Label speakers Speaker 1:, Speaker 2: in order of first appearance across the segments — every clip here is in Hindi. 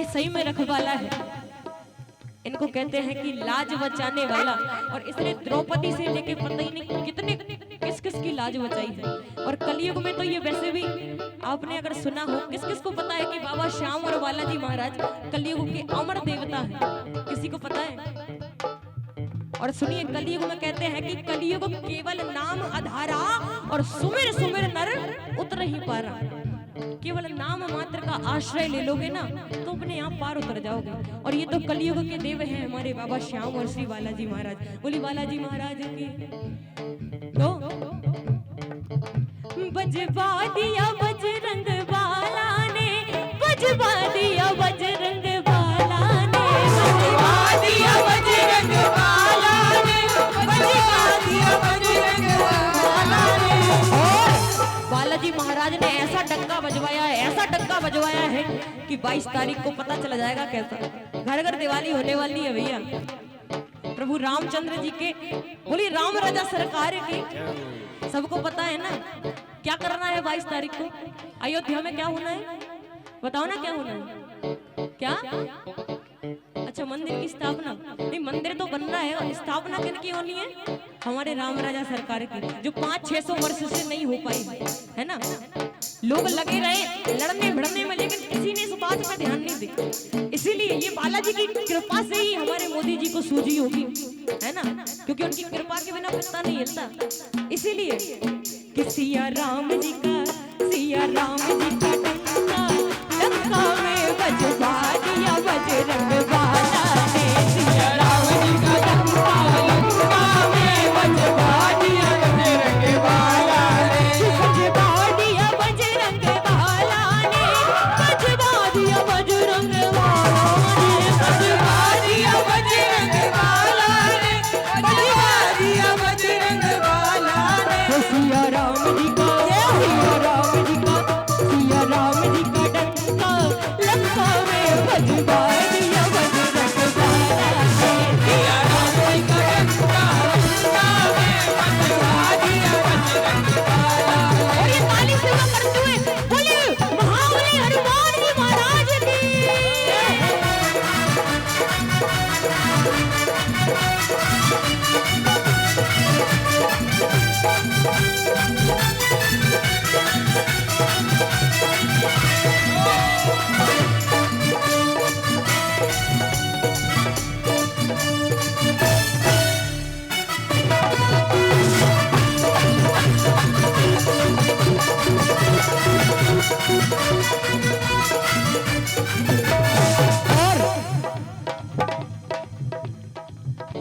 Speaker 1: सही में रखवाला है। इनको कहते हैं कि लाज बचाने वाला। और इसने द्रौपदी से लेके पता ही नहीं कितने किस किस की लाज बचाई है। और कलयुग में तो ये वैसे भी आपने अगर सुना हो, किस किस को पता है कि बाबा श्याम और बालाजी महाराज कलयुग के अमर देवता हैं? किसी को पता है? और सुनिए, कलयुग में कहते हैं कि कलयुग केवल नाम आधारा और सुमिर सुमिर नर उतर ही पारा। केवल नाम मात्र का आश्रय ले लोगे ना तो अपने आप पार उतर जाओगे। और ये तो कलयुग के देव हैं हमारे बाबा श्याम और श्री बालाजी महाराज। बोली बालाजी महाराज की। तो बजवा दिया बजरंग बाला ने, बजवा दिया बजरंग बाला ने, बजवा दिया बजरंग बाला ने, बजवा दिया बजरंग बाला ने। बालाजी महाराज ने ऐसा डंका बजवाया है, ऐसा डंका बजवाया है कि 22 तारीख को पता चला जाएगा कैसा। घर घर दिवाली होने वाली है भैया। प्रभु रामचंद्र जी के, बोली राम राजा सरकार की। सबको पता है ना क्या करना है 22 तारीख को अयोध्या में? क्या होना है बताओ ना, क्या होना है? क्या? अच्छा, मंदिर की स्थापना। नहीं, मंदिर तो बन रहा है और स्थापना किनकी होनी है? हमारे राम राजा सरकार की, जो 500-600 वर्ष से नहीं हो पाई है ना। लोग लगे रहे लड़ने भिड़ने में, लेकिन किसी ने इस बात पर ध्यान नहीं दिया। इसीलिए ये बालाजी की कृपा से ही हमारे मोदी जी को सूझी होगी, है ना, क्योंकि उनकी कृपा के बिना पत्ता नहीं हिलता। इसीलिए कि सिया राम जी का, सिया राम जी का डंका लंका में बजवा दिया बजरंग बाला ने। सिया राम जी का डंका लंका में बजवा दिया बजरंग बाला ने, बजवा दिया बजरंग बाला ने, बजवा दिया बजरंग बाला ने, बजवा दिया बजरंग बाला ने, बजवा दिया बजरंग बाला ने। सिया राम जी का, सिया राम जी का, सिया राम जी का डंका लंका में बजवा दिया बजरंग बाला ने। सिया राम जी का डंका लंका में बजवा दिया बजरंग बाला ने। और ये ताली से करते हुए बोले महाबली हनुमान जी महाराज की।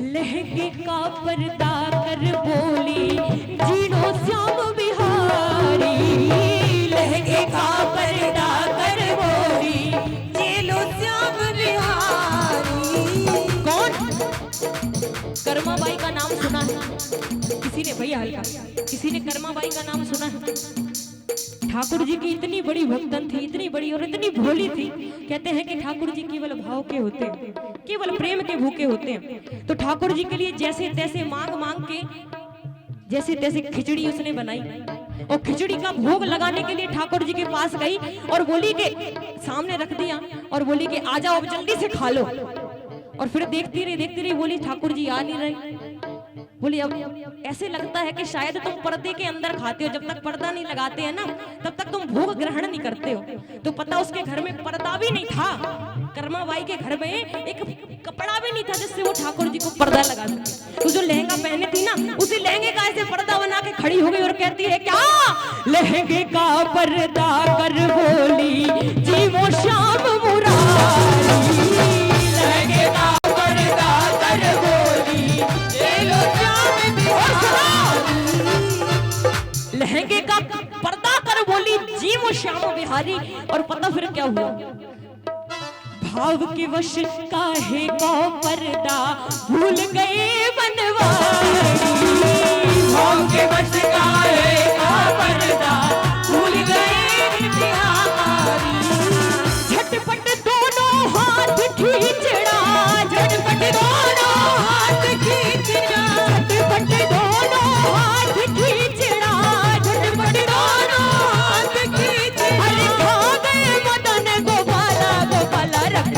Speaker 1: लहंगे का पर्दा कर बोली जीनो श्याम बिहारी। लहंगे का पर्दा कर बोली जीनो श्याम बिहारी। कौन? कर्माबाई का नाम सुना है किसी ने? भैया हल्का, किसी ने कर्माबाई का नाम सुना है? ठाकुर जी की इतनी बड़ी भक्तन थी, इतनी बड़ी और इतनी भोली थी। कहते हैं कि ठाकुर जी केवल भाव के होते हैं, केवल प्रेम के भूखे होते हैं। तो ठाकुर जी के लिए जैसे तैसे मांग मांग के जैसे तैसे खिचड़ी उसने बनाई। और खिचड़ी का भोग लगाने के लिए ठाकुर जी के पास गई और बोली के सामने रख दिया और बोली कि आ जाओ अब जल्दी से खा लो। और फिर देखती रही बोली ठाकुर जी आ नहीं रहे। बोली अब ऐसे लगता है कि शायद तुम पर्दे के अंदर खाते हो, जब तक पर्दा नहीं लगाते हैं ना तब तक तुम भोग ग्रहण नहीं करते हो। तो पता उसके घर में पर्दा भी नहीं था, कर्माबाई के घर में एक कपड़ा भी नहीं था जिससे वो ठाकुर जी को पर्दा लगा सके। तो जो लहंगा पहने थी ना उसी लहंगे का ऐसे पर्दा बना के खड़ी हो गई और कहती है क्या? लहंगे का पर्दा कर बोली जीवो श्याम मुरारी। लहंगे का पर्दा कर बोली लहंगे का पर्दा कर बोली जीव श्याम बिहारी। और पता फिर क्या हुआ? भाव के वश काहे को पर्दा भूल गए बनवारी। भाव के वश काहे को पर्दा भूल गए बिहारी। झटपट दोनों हाथ खींचना, झटपट दोनों हाथ खींचना, झटपट दोनों हाथ खींचना, झटपट दोनों हाथ खींचना। अरे खा गए मदन गोपाला, गोपाला रख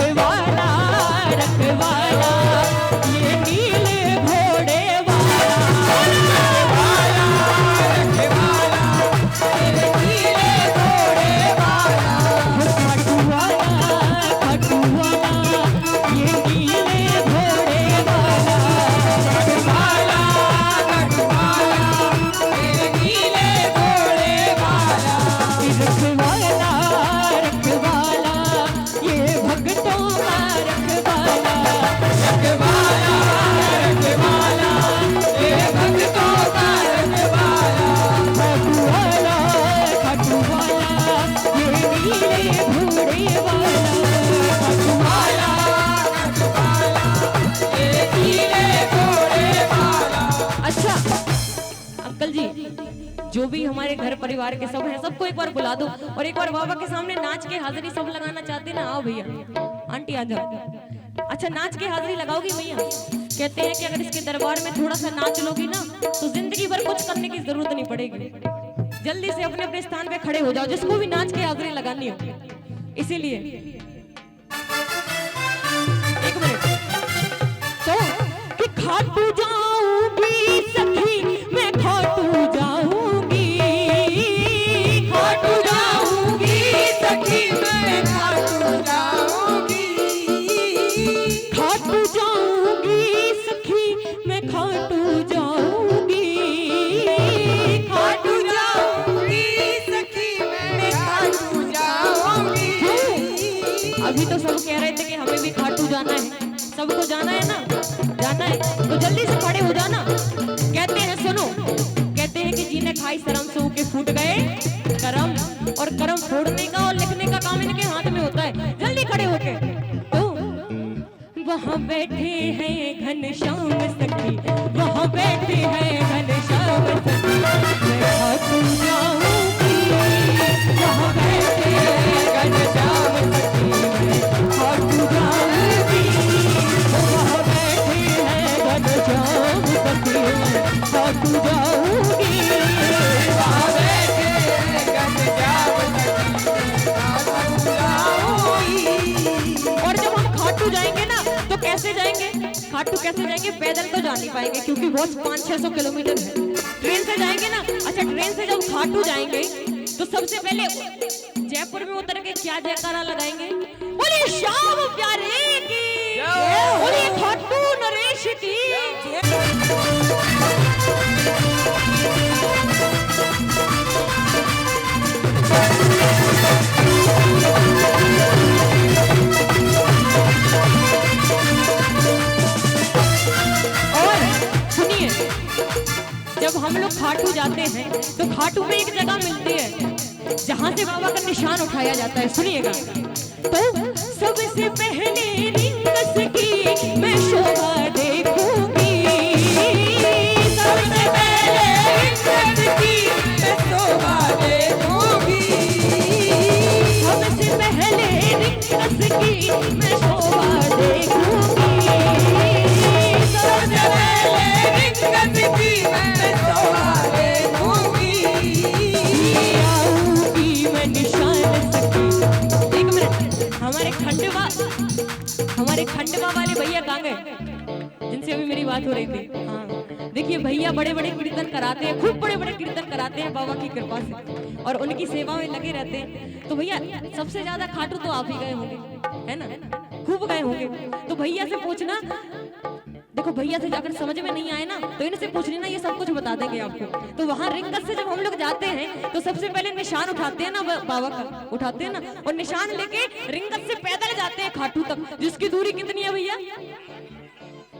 Speaker 1: परिवार के सब हैं, सबको एक बार बुला दो और एक बार बाबा के सामने नाच के हाजिरी सब लगाना चाहते ना, आओ भैया आंटी आ जाओ। अच्छा नाच के हाजिरी लगाओगी भैया? कहते हैं कि अगर इसके दरबार में थोड़ा सा नाच लोगी ना तो जिंदगी भर कुछ करने की जरूरत नहीं पड़ेगी। जल्दी से अपने अपने स्थान पे खड़े हो जाओ जिसको भी नाच के हाजिरी लगानी हो। इसीलिए एक मिनट तो कि खाटू जाऊंगी सखी मैं खाटू जाऊंगी, खाटू जाऊंगी सखी मैं खाटू जाऊंगी, खाटू जाऊंगी सखी मैं खाटू जाऊंगी, खाटू जाऊंगी सखी मैं खाटू जाऊंगी। अभी तो सब कह रहे थे कि हमें भी खाटू जाना है, सबको जाना है ना, जाना है तो जल्दी से खड़े हो जाना। कहते हैं सुनो, कहते हैं कि जिन्हें खाई शर्म से ऊके फूट गए करम, और करम फोड़ने का और लिखने का काम इनके हाथ में होता है। जल्दी खड़े होके तो वहाँ बैठे हैं घनश्याम सखी, वहाँ बैठे हैं घनश्याम सखी मैं खाटू जाऊंगी, वहाँ बैठे हैं घनश्याम सखी मैं खाटू जाऊंगी, वहाँ बैठे हैं घनश्याम सखी मैं खाटू जाऊंगी, वहाँ बैठे हैं घनश्याम सखी खाटू जाऊंगी। और जब हम खाटू जाएंगे ना तो कैसे जाएंगे? खाटू कैसे जाएंगे? पैदल तो जा नहीं पाएंगे क्योंकि बहुत 500-600 किलोमीटर है। ट्रेन से जाएंगे ना। अच्छा ट्रेन से जब खाटू जाएंगे तो सबसे पहले जयपुर में उतर के क्या जयकारा लगाएंगे? बोलिए श्याम प्यारे की, बोलिए खाटू नरेश की। जब हम लोग खाटू जाते हैं तो खाटू में एक जगह मिलती है जहां से बाबा का निशान उठाया जाता है। सुनिएगा तो सबसे पहले रिंगस की मैं शोभा देखूंगी, सबसे पहले रिंगस की मैं शोभा देखूंगी, सबसे पहले रिंगस की मैं शोभा देखूंगी, सबसे पहले रिंगस की मैं शोभा देखूंगी, आऊंगी मैं निशान सखी। एक मिनट, हमारे खंडवा वाले भैया कहाँ गए जिनसे अभी मेरी बात हो रही थी? हाँ देखिए भैया बड़े बड़े कीर्तन कराते हैं, खूब बड़े बड़े कीर्तन कराते हैं बाबा की कृपा से और उनकी सेवा में लगे रहते हैं। तो भैया सबसे ज्यादा खाटू तो आप ही गए होंगे है ना, खूब गए होंगे। तो भैया से पूछना, देखो भैया से जाकर समझ में नहीं आए ना तो इनसे पूछ लेना, ये सब कुछ बता देंगे आपको। तो वहाँ रिंगस से जब हम लोग जाते हैं तो सबसे पहले निशान उठाते हैं ना, बाबा का उठाते हैं ना, और निशान लेके रिंगस से पैदल जाते हैं खाटू तक, जिसकी दूरी कितनी है भैया?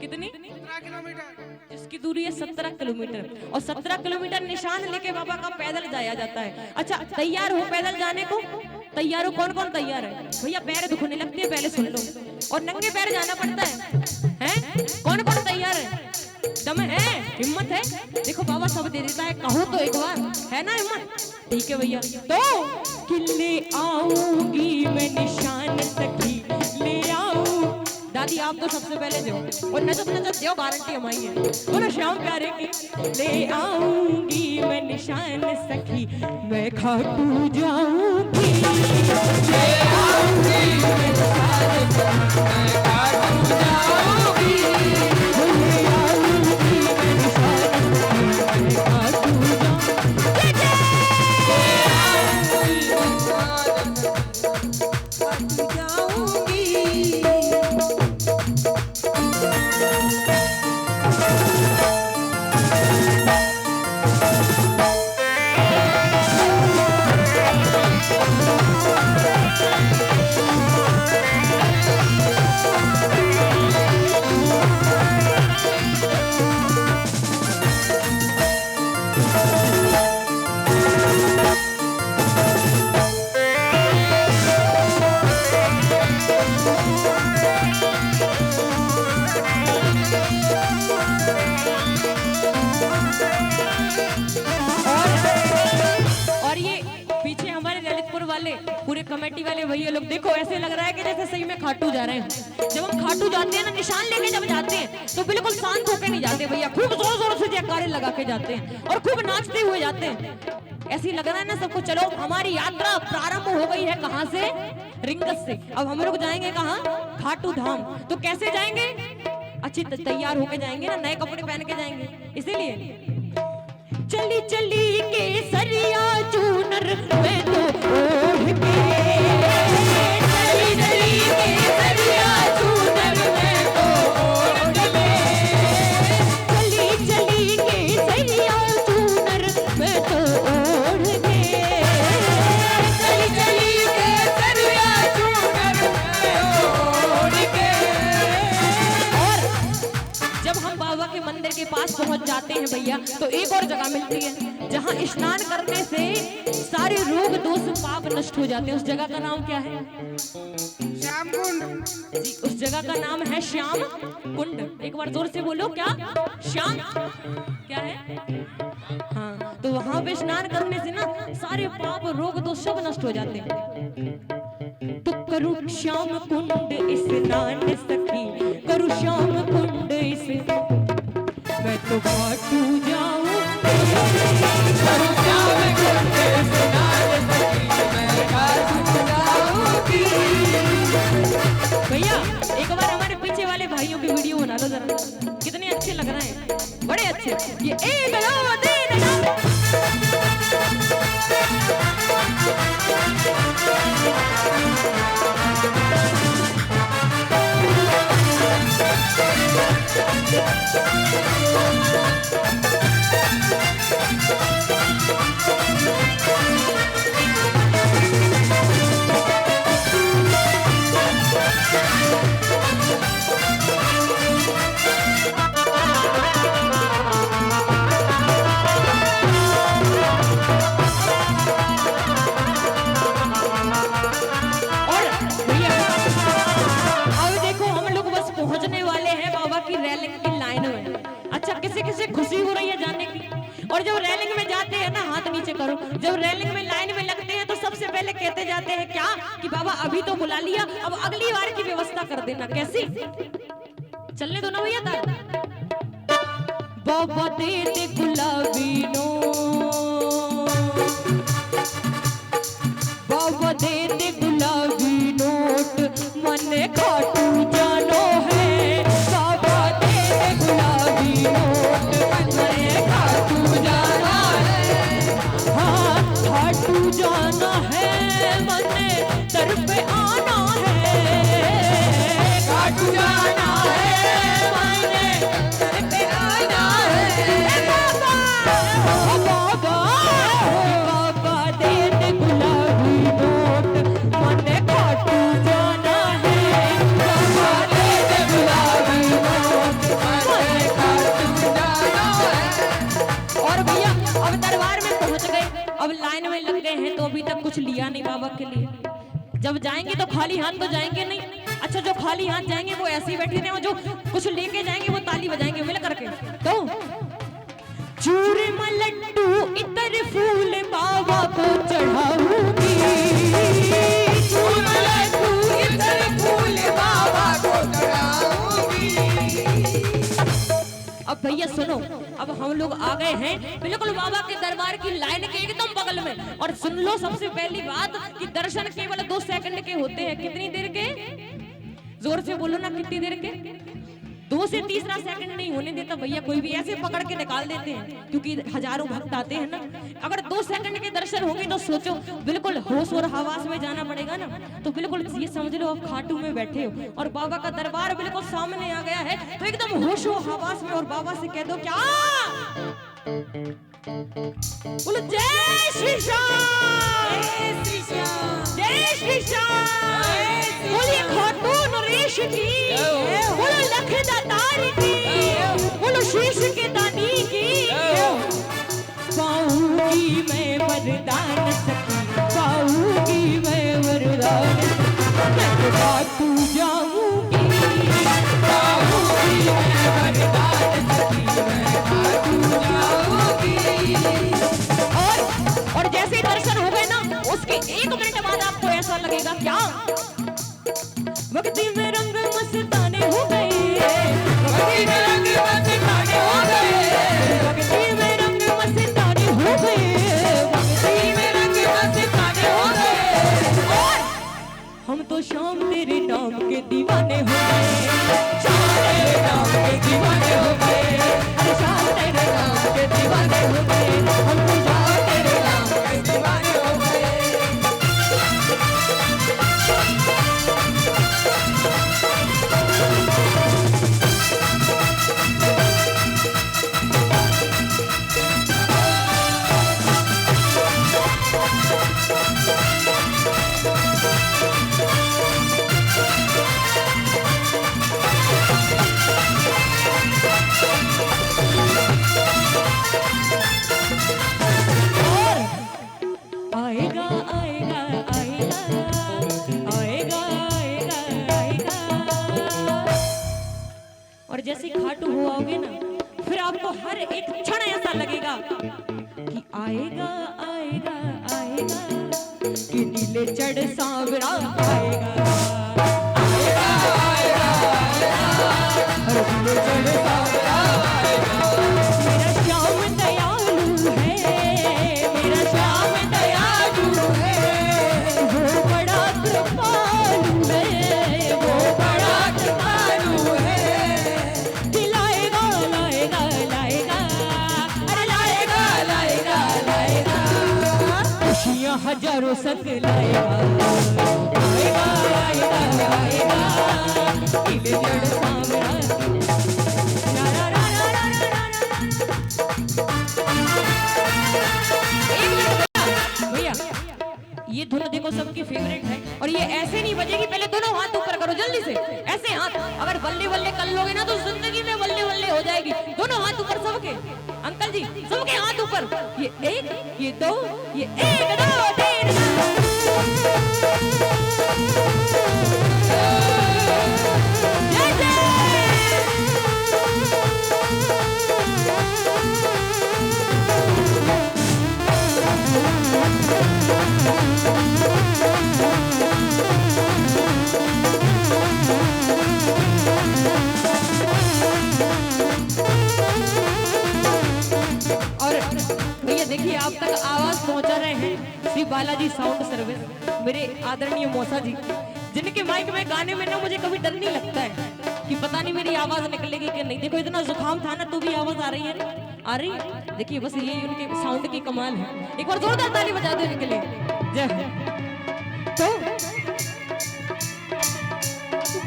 Speaker 1: कितनी? 17 किलोमीटर। जिसकी दूरी है 17 किलोमीटर, और 17 किलोमीटर निशान लेके बाबा का पैदल जाया जाता है। अच्छा तैयार हो पैदल जाने को? तैयार हो? कौन कौन तैयार है भैया? पैर दुखने लगते हैं पहले सुन लो, और नंगे पैर जाना पड़ता है? कौन कौन तैयार है? दम है, हिम्मत है? देखो बाबा सब दे देता है, कहो तो एक बार, है ना हिम्मत? ठीक है भैया। तो किले आऊंगी मैं निशान सखी ले आऊं। दादी आप तो सबसे पहले दो, और नचत नचत दो, गारंटी हमारी है। बोलो श्याम प्यारे की। ले आऊंगी मैं निशान सखी मैं खाटू जाऊंगी, ले आऊंगी मैं निशान सखी मैं खाटू जाऊंगी, ले आऊंगी मैं निशान सखी मैं खाटू जाऊंगी, ले आऊंगी मैं निशान सखी खाटू जाऊंगी। कमेटी वाले भैया लोग देखो, ऐसे लग रहा है कि जैसे सही में खाटू जा रहे हैं। जब हम खाटू जाते हैं ना, निशान लेके जब जाते हैं तो बिल्कुल शांत होकर नहीं जाते भैया, खूब जोर जोर से जयकारे लगा के जाते हैं और खूब नाचते हुए जाते हैं। ऐसे लग रहा है ना सबको, चलो हमारी यात्रा प्रारंभ हो गई है। कहाँ से? रिंगस से। अब हम लोग जाएंगे कहाँ? खाटू धाम। तो कैसे जाएंगे? अच्छी तैयार होके जाएंगे ना, नए कपड़े पहन के जाएंगे। इसीलिए चली चली के सरिया चूनर में तो ओढ़ के, चली चली के सरिया चूनर में तो ओढ़ के, चली चली के सरिया चूनर में तो ओढ़ के, चली चली के सरिया चूनर में ओढ़ के। और जब हम बाबा के मंदिर के पास पहुंच जाते हैं भैया, तो एक और जगह मिलती है जहां स्नान करने से सारे रोग दोष पाप नष्ट हो जाते हैं। उस जगह का नाम क्या है?
Speaker 2: श्याम कुंड
Speaker 1: जी, उस जगह का नाम है श्याम कुंड। एक बार जोर से बोलो, क्या? श्याम क्या है? हाँ, तो वहां पे स्नान करने से ना सारे पाप रोग दोष सब नष्ट हो जाते हैं। तो करूं श्याम कुंड स्नान सखी, करूं श्याम कुंड मैं तो खाटू जाऊं, करूं श्याम कुंड स्नान सखी मैं खाटू जाऊंगी। भैया एक बार हमारे पीछे वाले भाइयों की वीडियो बना लो जरा, कितने अच्छे लग रहे हैं, बड़े अच्छे। ये एक दो तीन खुशी हो रही है जाने की। और जब रेलिंग में जाते हैं ना, हाथ नीचे करो, जब रेलिंग में लाइन में लगते हैं तो सबसे पहले कहते जाते हैं क्या कि बाबा अभी तो बुला लिया, अब अगली बार की व्यवस्था कर देना। कैसी? चलने दो ना भैया ताल। बाबा दे दे गुलाबी नो, बाबा दे दे गुलाबी नोट, मन खाटू जानो है। बाबा दे दे गुलाबी नोट, खाटू जाना है, मने दर पे आना है, खाटू जाना है, मने दर पे आना है। बाबा ओ बाबा, बाबा दे दे गुलाबी नोट, मने खाटू जाना है। बाबा दे दे गुलाबी नोट, मने खाटू जाना है। और भैया अब दरबार में पहुंच गए, अब लाइन में लग गए हैं, तो अभी तक कुछ लिया नहीं बाबा के लिए। जब जाएंगे तो खाली हाथ तो जाएंगे नहीं। अच्छा, जो खाली हाथ जाएंगे वो ऐसे ही बैठे रहे, और जो कुछ लेके जाएंगे वो ताली बजाएंगे मिल करके। तो चूरमा लड्डू इतर फूल बाबा को चढ़ाऊंगी, चूरमा लड्डू इतर फूल बाबा को चढ़ाऊंगी। अब भैया सुनो, अब हम लोग आ गए हैं बिल्कुल बाबा के दरबार की लाइन के एकदम बगल में। और सुन लो सबसे पहली बात कि दर्शन केवल 2 सेकंड के होते हैं। कितनी देर के? जोर से बोलो ना, कितनी देर के? 2 से तीसरा सेकंड नहीं होने देता भैया कोई भी, ऐसे पकड़ के निकाल देते हैं, क्योंकि हजारों भक्त आते हैं ना। अगर 2 सेकंड के दर्शन होंगे तो सोचो, बिल्कुल होश और हवास में जाना पड़ेगा ना। तो बिल्कुल ये समझ लो आप खाटू में बैठे हो और बाबा का दरबार बिल्कुल सामने आ गया है, तो एकदम होश और हवास में और बाबा से कह दो क्या? बोलो जय श्री श्याम, जय श्री श्याम। बोलिए खाटू नरेश की, बोलो लखदातार की, बोलो शीश के दानी की। पाऊंगी मैं वरदान सखी, पाऊंगी मैं वरदान सखी, मैं खाटू जाऊंगी, पाऊंगी मैं वरदान सखी, मैं खाटू जाऊंगी। और जैसे ही दर्शन हो गए ना, उसके 1 मिनट बाद आपको ऐसा नाम के दीवाने हो गए, शाम तेरे नाम के दीवाने हो गए, अरे शाम तेरे नाम के दीवाने हो गए, हम तो शाम तेरे नाम के दीवाने हो गए। आएगा आएगा आएगा आएगा आएगा आएगा। और जैसे खाटू हो आओगे ना, फिर आपको हर एक क्षण ऐसा लगेगा कि आएगा आएगा आएगा, कि नीले चढ़ सांवरा आएगा, आएगा आएगा आएगा, हर नीले चढ़ सांवरा आएगा। मेरा श्याम दयालु है, मेरा श्याम दयालु है, वो बड़ा कृपालु है, वो बड़ा कृपालु है, दिलाएगा लाएगा लाएगा, अरे लाएगा लाएगा लाएगा, खुशियाँ हजारों सक लाएगा, आएगा आएगा आएगा, नीले चढ़ सांवरा। ला ला ला ला ला ला ला ला। भैया ये धुन देखो सबकी फेवरेट है, और ये ऐसे नहीं बजेगी, पहले दोनों हाथ ऊपर करो जल्दी से, ऐसे हाथ, अगर बल्ले बल्ले कर लोगे ना तो जिंदगी में बल्ले बल्ले हो जाएगी। दोनों हाथ ऊपर सबके, अंकल जी सबके हाथ ऊपर, ये एक, ये दो, ये एक दो तीन भैया देखिए आप तक आवाज पहुंचा रहे हैं श्री बालाजी साउंड सर्विस, मेरे आदरणीय मौसा जी, जिनके माइक में गाने में ना मुझे कभी डर नहीं लगता है कि पता नहीं मेरी आवाज निकलेगी कि नहीं। देखो इतना जुकाम था ना तो भी आवाज आ रही है, आ रही है। देखिए बस ये उनके साउंड की कमाल है। एक बार जोरदार ताली बजा दो इनके लिए। जय तो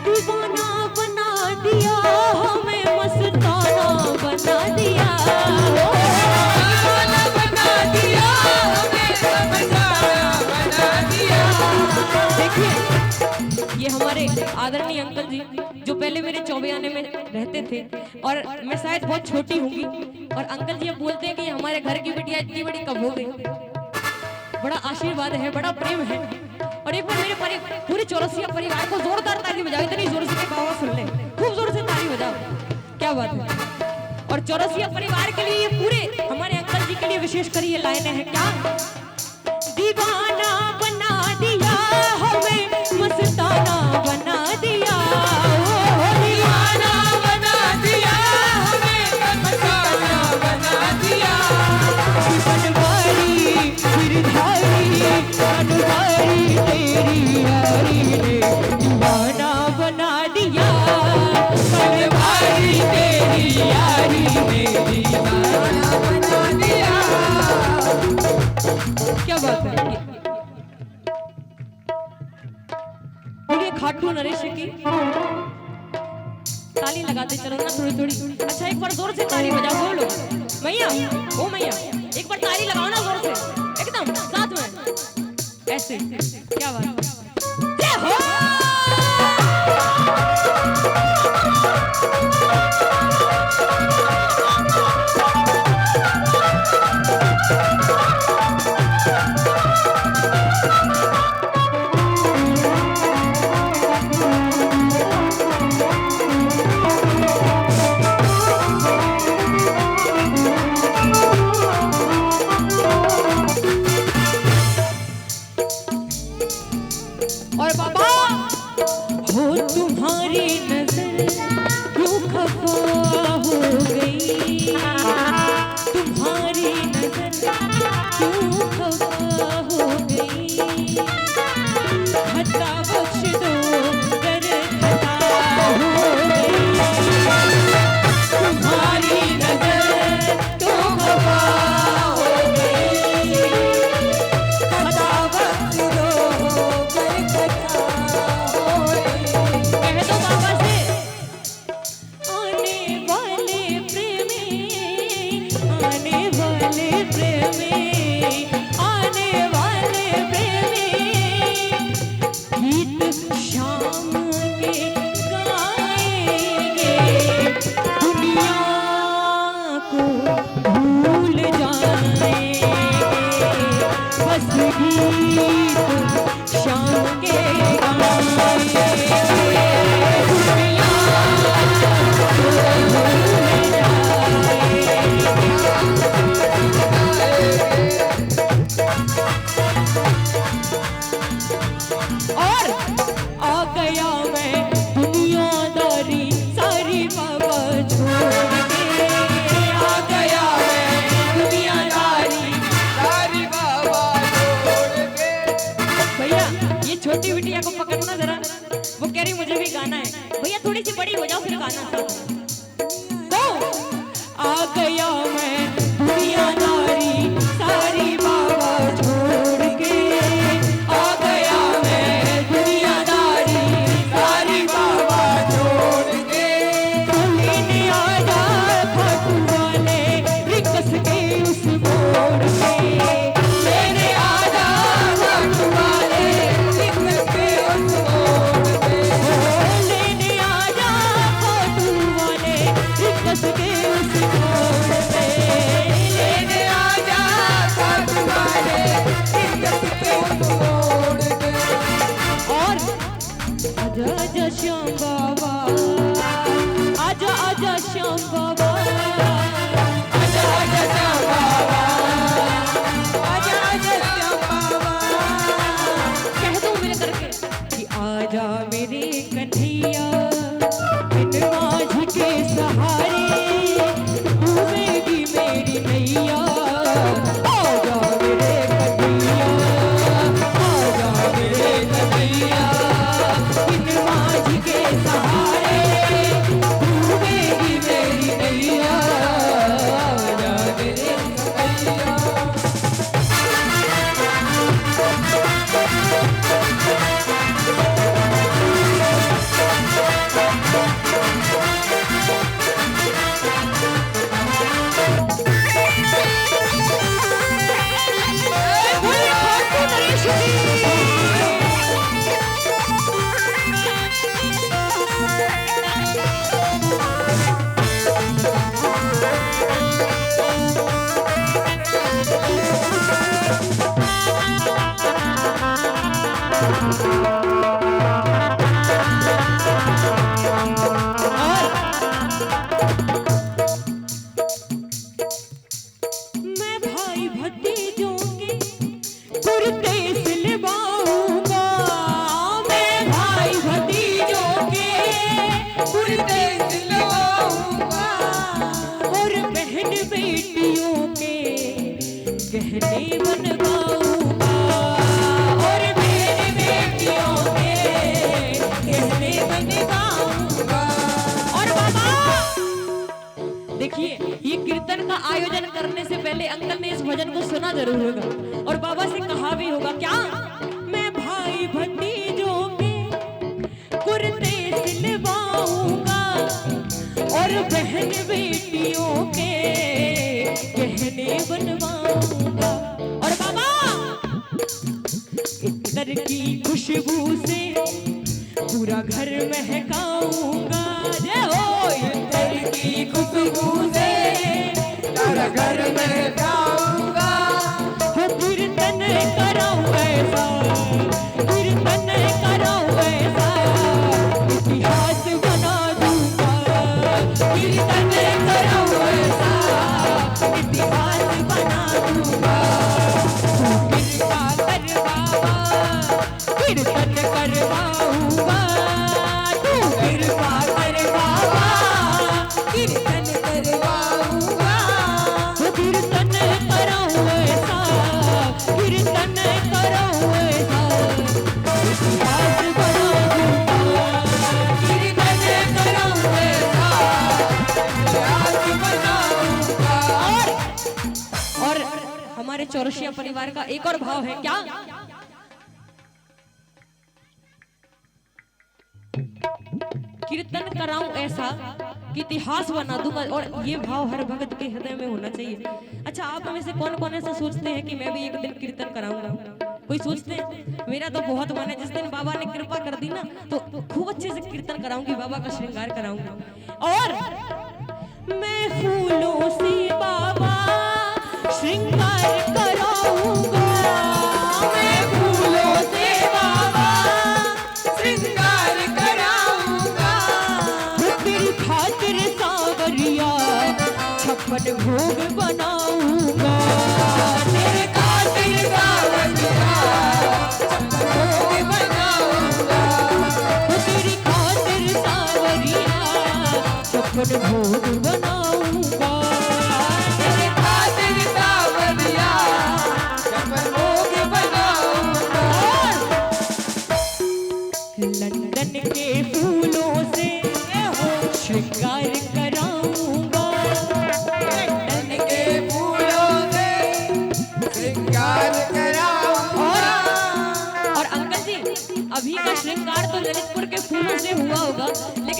Speaker 1: दीवाना बना दिया हमें, मस्ताना बना दिया, दीवाना बना दिया हमें, मस्ताना बना दिया। देखिए ये हमारे आदरणीय अंकल जी जो पहले मेरे चौबयाने में रहते थे, और मैं शायद बहुत छोटी होंगी, और अंकल जी अब बोलते हैं कि हमारे घर की बिटिया इतनी बड़ी कब हो गई। बड़ा आशीर्वाद है, बड़ा प्रेम है। और एक बार मेरे पूरे चौरसिया परिवार को जोरदार ताली बजाओ, इतनी जोर से आवाज सुन ले, खूब जोर से ताली बजाओ, क्या बात है। और चौरसिया परिवार के लिए ये पूरे हमारे अंकल जी के लिए विशेष कर ये लाइनें हैं, क्या दीवाना बना दिया हमें, मस्ताना बना दिया, दीवाना बना दिया हमें, मस्ताना बना दिया, बनवारी गिरधारी बनवारी तेरी यारी ने दीवाना बना दिया, बनवारी तेरी यारी ने दीवाना बना दिया। क्या बात है। ये खाटू नरेश की ताली लगाते चलो ना थोड़ी थोड़ी। अच्छा एक बार जोर से ताली बजाओ बोलो मैया, ओ मैया एक बार ताली लगाओ ना जोर से एकदम साथ में ऐसे, क्या बात है। जय हो और बाबा गाना है भैया, थोड़ी सी बड़ी हो जाओ फिर गाना स्टार्ट। तो आ गया मैं दुनियादारी सारी बाबा छोड़ के, आ गया मैं दुनियादारी सारी बाबा छोड़ के, लेने आजा खाटू वाले रिक्स के उस मोड़ पे, लेने आजा खाटू वाले रिक्स के उस मोड़ पे, लेने आजा खाटू वाले रिक्स के उस मोड़ पे, लेने आजा खाटू वाले रिक्स के उस मोड़ पे। और आजा आजा श्याम बाबा, आजा आजा श्याम बाबा, आजा आजा श्याम बाबा, आजा आजा श्याम बाबा। कह दो मेरे करके कि आजा मेरे कन्हैया बिन माझ के सहारे, डूबेगी मेरी नैया, आजा मेरे कन्हैया, आजा मेरे कन्हैया बिन माझ के सहारे, डूबेगी मेरी नैया, आजा मेरे कन्हैया। मैं भाई भतीजों के कुर्ते सिलवाऊंगा, मैं भाई भतीजों के कुर्ते सिलवाऊंगा, और बहन बेटियों के गहने बनवाऊंगा, और बहन बेटियों के गहने बनवाऊंगा। और बाबा देखिए, ये कीर्तन का आयोजन करने से पहले अंकल ने इस भजन को सुना जरूर होगा और बाबा से कहा भी होगा क्या, मैं भाई भतीजों के कुर्ते सिलवाऊंगा, और बहन बेटियों के गहने बनवाऊंगा। और बाबा इत्र की खुशबू से पूरा घर महकाऊंगा, जय हो इत्र की खुशबू से पूरा घर महकाऊंगा, हो कीर्तन कराऊं ऐसा, कीर्तन कराऊं ऐसा, इतिहास बना दूंगा, कीर्तन कराऊं ऐसा, इतिहास बना दूंगा। तू कृपा कर बाबा, कीर्तन करवाऊंगा, तू कृपा कर बाबा, कीर्तन करवाऊंगा, वो कीर्तन कराऊं ऐसा, कीर्तन कराऊं ऐसा, इतिहास बना दूंगा, कीर्तन कराऊं ऐसा, इतिहास बना दूंगा। और हमारे चौरसिया परिवार का एक और भाव है क्या, कीर्तन कराऊं ऐसा कि इतिहास बना दूंगा। और ये भाव हर भक्त के हृदय में होना चाहिए। अच्छा, आप में से कौन कौन ऐसा सोचते हैं कि मैं भी एक दिन कीर्तन कराऊंगा? कोई सोचते हैं? मेरा तो बहुत मन है, जिस दिन बाबा ने कृपा कर दी ना तो खूब अच्छे से कीर्तन कराऊंगी, बाबा का श्रृंगार कराऊंगी। और मैं फूलों से बाबा श्रृंगार कराऊंगा, मैं फूलों से बाबा श्रृंगार कराऊंगा, तेरी खातिर सावरिया छप्पन भोग बनाऊंगा, तेरे खातिर सावरिया छप्पन भोग बनाऊंगा, तेरी खातिर सावरिया छप्पन भोग बनाऊंगा, तेरे खातिर सावरिया छप्पन भोग बनाऊंगा। लंदन के फूलों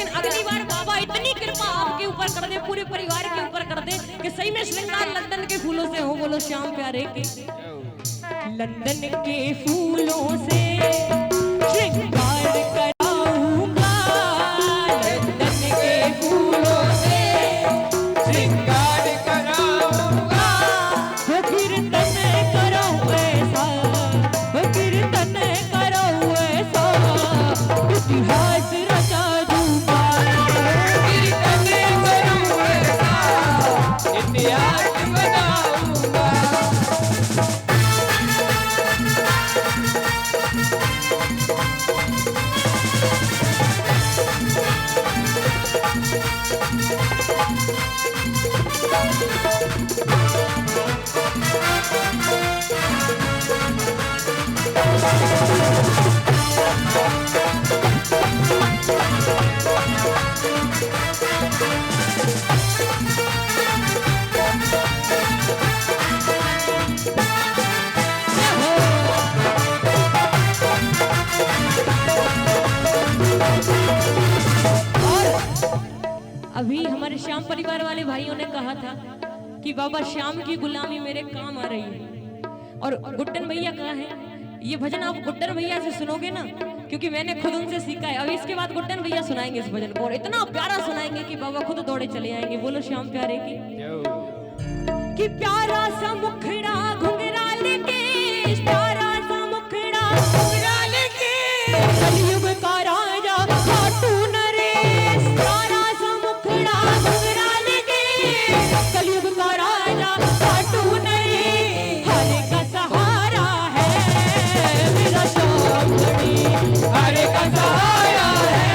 Speaker 1: लेकिन अगली बार बाबा इतनी कृपा आपके ऊपर कर दे, पूरे परिवार के ऊपर कर दे कि सही में श्रृंगार लंदन के फूलों से हो। बोलो श्याम प्यारे के। लंदन के फूलों से श्रृंगार कराऊंगा, लंदन के फूलों से
Speaker 2: श्रृंगार कराऊंगा,
Speaker 1: वो कीर्तन करो ऐसा, वो कीर्तन करो ऐसा, इतिहास रचा दूंगा,
Speaker 2: कीर्तन करूं ऐसा, इतिहास बनाऊंगा।
Speaker 1: अभी हमारे श्याम परिवार वाले भाइयों ने कहा था कि बाबा श्याम की गुलामी मेरे काम आ रही है। और गुड्डन भैया कहाँ हैं? ये भजन आप गुड्डन भैया से सुनोगे ना, क्योंकि मैंने खुद उनसे सीखा है। अभी इसके बाद गुड्डन भैया सुनाएंगे इस भजन को, और इतना प्यारा सुनाएंगे कि बाबा खुद दौड़े चले आएंगे। बोलो श्याम प्यारे की। कि प्यारा सा मुखड़ा घुंघराल के, प्यारा सा मुखड़ा घुंघराल के, कलयुग का राजा खाटू नरेश, प्यारा सा मुखड़ा घुंघराल के, कलयुग का राजा खाटू नरेश, हरे का सहारा है मेरा श्याम गढ़ी,
Speaker 2: हरे का सहारा है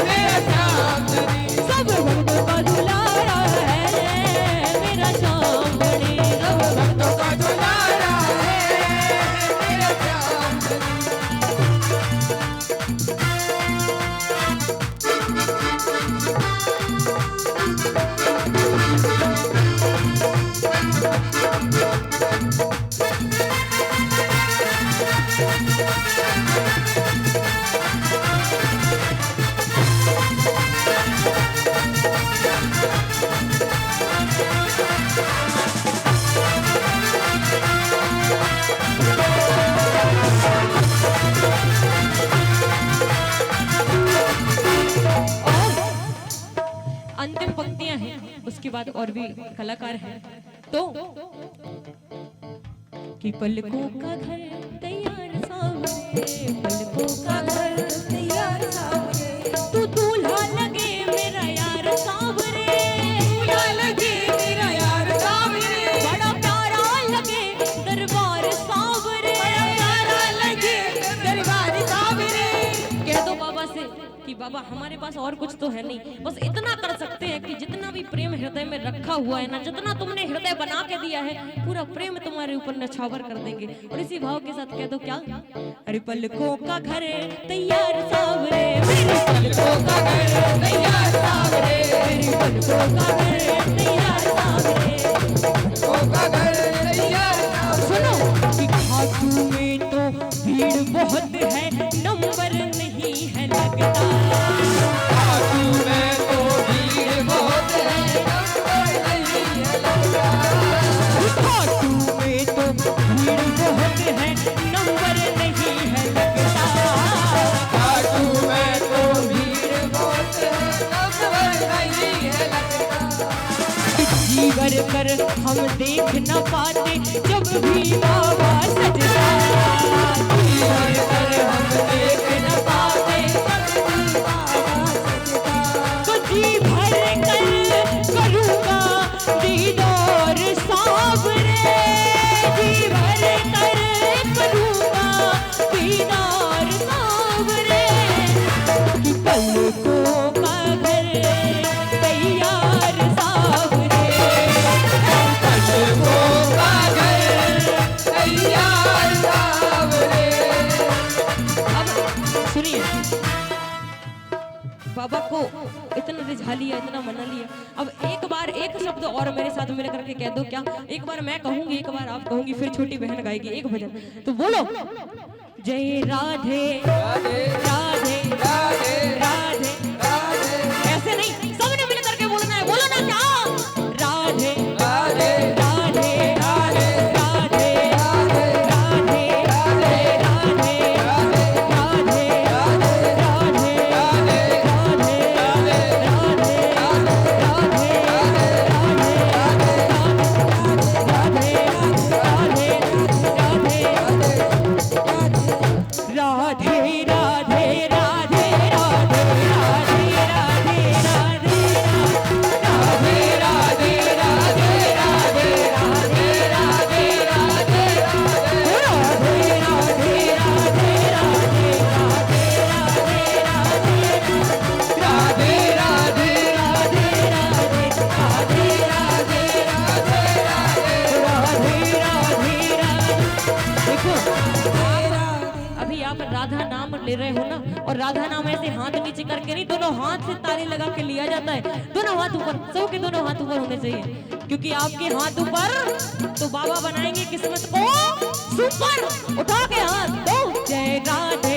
Speaker 2: मेरा श्याम गढ़ी,
Speaker 1: सब भक्तों का दुलारा है मेरा श्याम गढ़ी, सब
Speaker 2: भक्तों का दुलारा है मेरा श्याम गढ़ी।
Speaker 1: अंतिम पंक्तियां हैं, उसके बाद और भी कलाकार हैं। तो कि पलकों का घर तैयार सावरे, पलकों का घर तैयार सावरे, तू दूल्हा लगे मेरा यार सावरे,
Speaker 2: दूल्हा लगे मेरा यार सावरे,
Speaker 1: बड़ा प्यारा लगे दरबार सावरे,
Speaker 2: बड़ा प्यारा लगे दरबार सावरे।
Speaker 1: कह दो बाबा से कि बाबा हमारे पास और कुछ तो है नहीं, बस इतना कर सकते हैं कि जितना भी प्रेम हृदय में रखा हुआ है ना, जितना तुमने हृदय बना के दिया है, पूरा प्रेम तुम्हारे ऊपर नछावर कर देंगे। और इसी भाव के साथ कह दो क्या, अरे पलकों का घर तैयार सावरे, मेरे पलकों का घर तैयार सावरे, मेरी पलकों का घर तैयार सावरे,
Speaker 2: पलकों का घर तैयार सावरे।
Speaker 1: सुनो कि खाटू में तो भीड़ बहुत है, नंबर नहीं है लगता,
Speaker 2: खाटू में तो भीड़ बहुत है, नंबर नहीं है लगता,
Speaker 1: खाटू में तो भीड़ बहुत है, नंबर नहीं है लगता,
Speaker 2: खाटू में तो भीड़ बहुत है, नंबर नहीं है लगता।
Speaker 1: जीवर कर हम देख न पाते जब भी बाबा सजदा, जीवर कर हम देख न पाते जब भी बाबा सजदा, तो जी भर कर करूँगा दीदार सावरे, जी भर कर करूँगा दीदार सावरे, कि पलकों का घर तैयार सावरे,
Speaker 2: पलकों का घर तैयार सावरे।
Speaker 1: अब सुनिए, बाबा को इतना रिझा लिया, इतना मना लिया, अब एक बार एक शब्द और मेरे साथ मिल करके कह दो क्या, एक बार मैं कहूंगी, एक बार आप कहूंगी, फिर छोटी बहन गाएगी एक भजन, तो बोलो जय राधे
Speaker 2: राधे
Speaker 1: राधे
Speaker 2: राधे
Speaker 1: राधे
Speaker 2: राधे
Speaker 1: करके नहीं, दोनों हाथ से ताली लगा के लिया जाता है। दोनों हाथ ऊपर, सबके दोनों हाथ ऊपर होने चाहिए, क्योंकि आपके हाथ ऊपर तो बाबा बनाएंगे किस्मत को सुपर। उठा के हाथ दो, जय राधे